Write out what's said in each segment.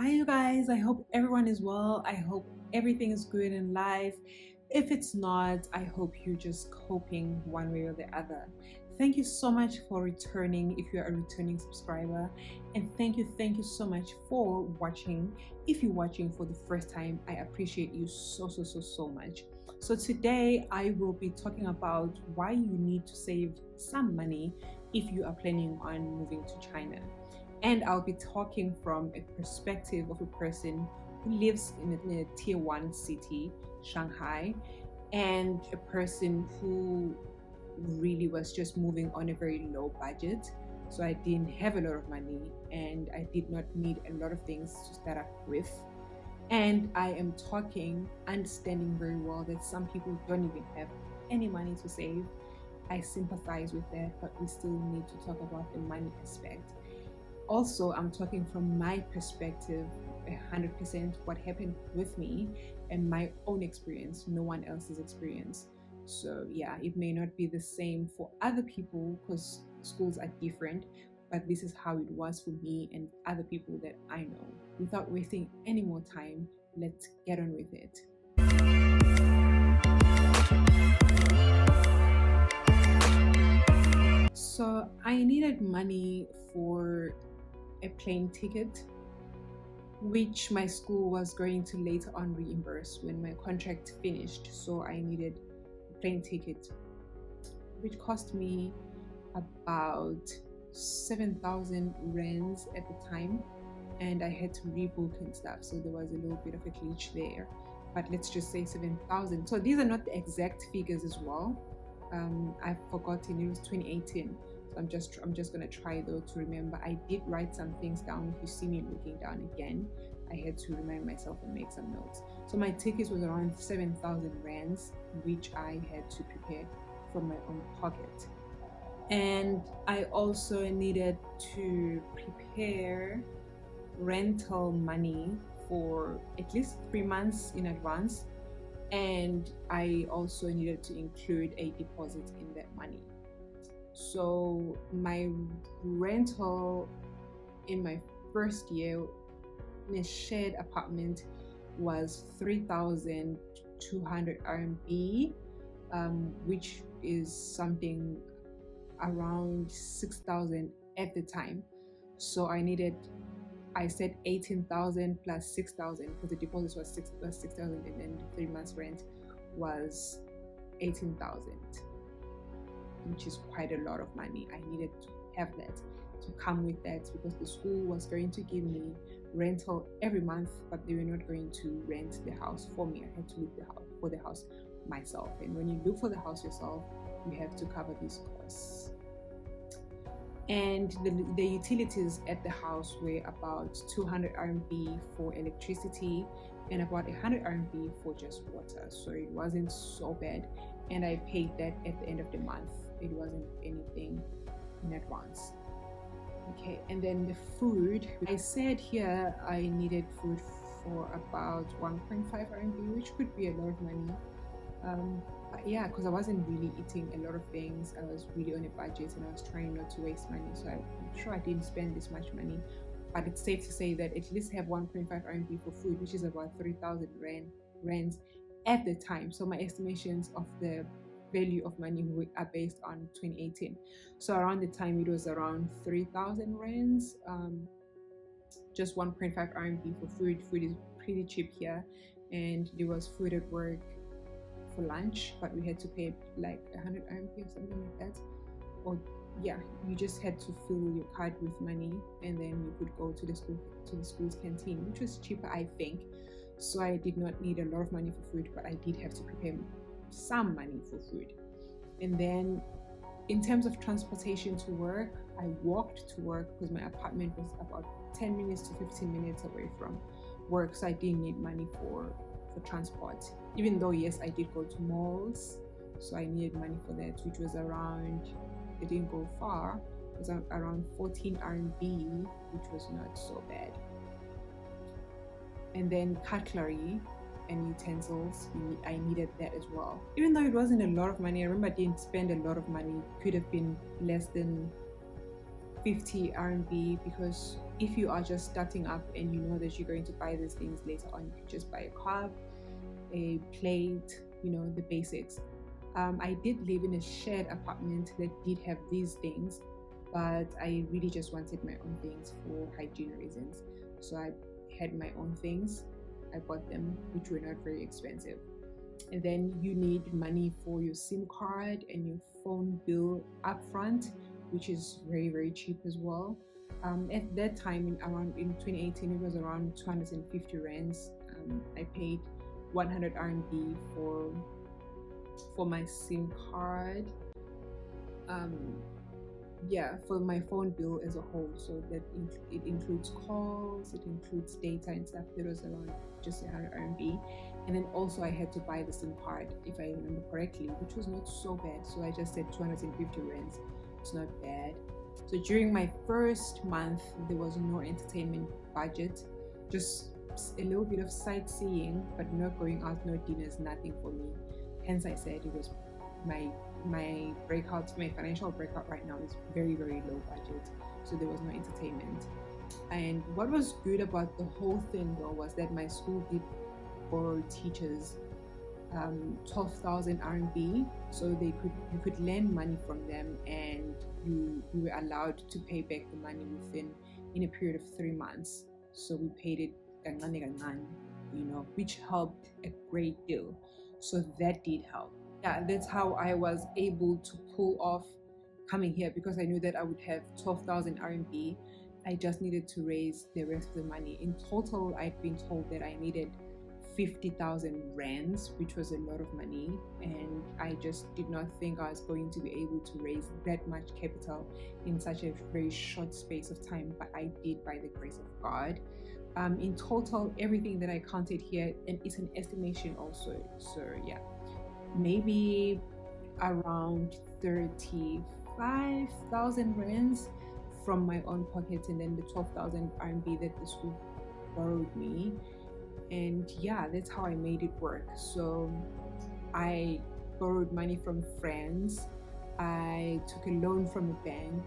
Hi, you guys. I hope everyone is well. I hope everything is good in life. If it's not, I hope you're just coping one way or the other. Thank you so much for returning if you're a returning subscriber. And thank you so much for watching. If you're watching for the first time, I appreciate you so much. So today I will be talking about why you need to save some money if you are planning on moving to China. And I'll be talking from a perspective of a person who lives in a tier one city, Shanghai, and a person who really was just moving on a very low budget. So I didn't have a lot of money and I did not need a lot of things to start up with. And I am understanding very well that some people don't even have any money to save. I sympathize with that, but we still need to talk about the money aspect. Also, I'm talking from my perspective, 100% what happened with me and my own experience, no one else's experience. So yeah, it may not be the same for other people because schools are different, but this is how it was for me and other people that I know. Without wasting any more time, let's get on with it. So I needed money for a plane ticket, which my school was going to later on reimburse when my contract finished. So I needed a plane ticket, which cost me about 7,000 rands at the time, and I had to rebook and stuff. So there was a little bit of a glitch there, but let's just say 7,000. So these are not the exact figures as well. I've forgotten, it was 2018. So I'm just gonna try though to remember. I did write some things down. If you see me looking down again, I had to remind myself and make some notes. So my ticket was around 7,000 rands, which I had to prepare from my own pocket. And I also needed to prepare rental money for at least 3 months in advance. And I also needed to include a deposit in that money. So my rental in my first year in a shared apartment was 3,200 RMB, which is something around 6,000 at the time. So I said 18,000 plus 6,000 because the deposit was 6,000 and then the 3 months rent was 18,000, which is quite a lot of money. I needed to have that to come with that because the school was going to give me rental every month, but they were not going to rent the house for me. I had to look for the house myself. And when you look for the house yourself, you have to cover these costs. And the utilities at the house were about 200 RMB for electricity and about 100 RMB for just water. So it wasn't so bad. And I paid that at the end of the month. It wasn't anything in advance. Okay, and then the food. I said here I needed food for about 1.5 RMB, which could be a lot of money. But yeah, because I wasn't really eating a lot of things. I was really on a budget and I was trying not to waste money. So I'm sure I didn't spend this much money. But it's safe to say that at least have 1.5 RMB for food, which is about 3,000 rands at the time. So my estimations of the value of money are based on 2018. So around the time it was around 3,000 rands, just 1.5 RMB for food. Food is pretty cheap here, and there was food at work for lunch, but we had to pay like 100 RMB or something like that. Or yeah, you just had to fill your card with money, and then you could go to the school's canteen, which was cheaper, I think. So I did not need a lot of money for food, but I did have to prepare some money for food. And then in terms of transportation to work, I walked to work because my apartment was about 10 minutes to 15 minutes away from work, so I didn't need money for transport, even though yes, I did go to malls, so I needed money for that, which was around, it didn't go far, it was around 14 RMB, which was not so bad. And then cutlery and utensils, I needed that as well. Even though it wasn't a lot of money, I remember I didn't spend a lot of money. It could have been less than 50 RMB because if you are just starting up and you know that you're going to buy these things later on, you could just buy a cup, a plate, the basics. I did live in a shared apartment that did have these things, but I really just wanted my own things for hygiene reasons. So I had my own things. I bought them, which were not very expensive. And then you need money for your SIM card and your phone bill upfront, which is very, very cheap as well. At that time, in 2018, it was around 250 rands. I paid 100 RMB for my SIM card. For my phone bill as a whole. So that it includes calls, it includes data and stuff. That was around just 100 RMB. And then also I had to buy the SIM card, if I remember correctly, which was not so bad. So I just said 250 rands. It's not bad. So during my first month, there was no entertainment budget, just a little bit of sightseeing, but not going out, no dinners, nothing for me. Hence I said it was my financial breakout right now is very, very low budget. So there was no entertainment. And what was good about the whole thing though was that my school did borrow teachers 12,000 RMB, so you could lend money from them, and you were allowed to pay back the money in a period of 3 months. So we paid it kancane, which helped a great deal. So that did help. Yeah, that's how I was able to pull off coming here, because I knew that I would have 12,000 RMB. I just needed to raise the rest of the money. In total, I'd been told that I needed 50,000 rands, which was a lot of money, and I just did not think I was going to be able to raise that much capital in such a very short space of time, but I did by the grace of God. In total, everything that I counted here, and it's an estimation also, so yeah, maybe around 35,000 rands from my own pocket, and then the 12,000 RMB that the school borrowed me. And yeah, that's how I made it work. So I borrowed money from friends, I took a loan from a bank,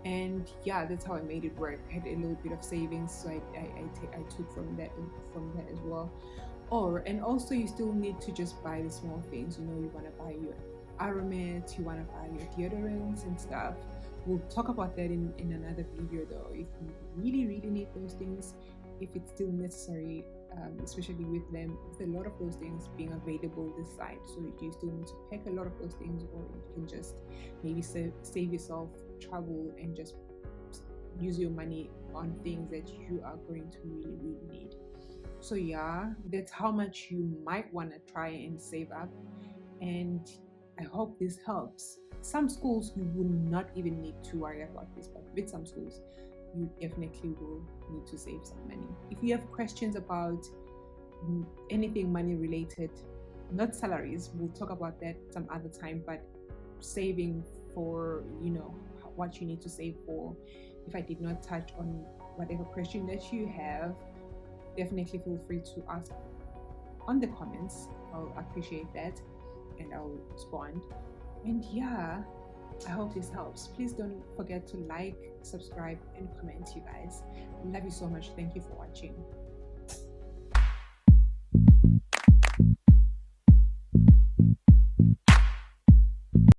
and yeah, that's how I made it work. I had a little bit of savings, so I took from that as well. And also you still need to just buy the small things. You want to buy your aromat, you want to buy your deodorants and stuff. We'll talk about that in another video though, if you really, really need those things, if it's still necessary, especially with a lot of those things being available this side. So you still need to pack a lot of those things, or you can just maybe save yourself trouble and just use your money on things that you are going to really, really need. So yeah, that's how much you might want to try and save up, and I hope this helps. Some schools you will not even need to worry about this, but with some schools you definitely will need to save some money. If you have questions about anything money related, not salaries, we'll talk about that some other time, but saving for what you need to save for, if I did not touch on whatever question that you have, definitely feel free to ask on the comments. I'll appreciate that and I'll respond. And yeah, I hope this helps. Please don't forget to like, subscribe, and comment, you guys. I love you so much. Thank you for watching.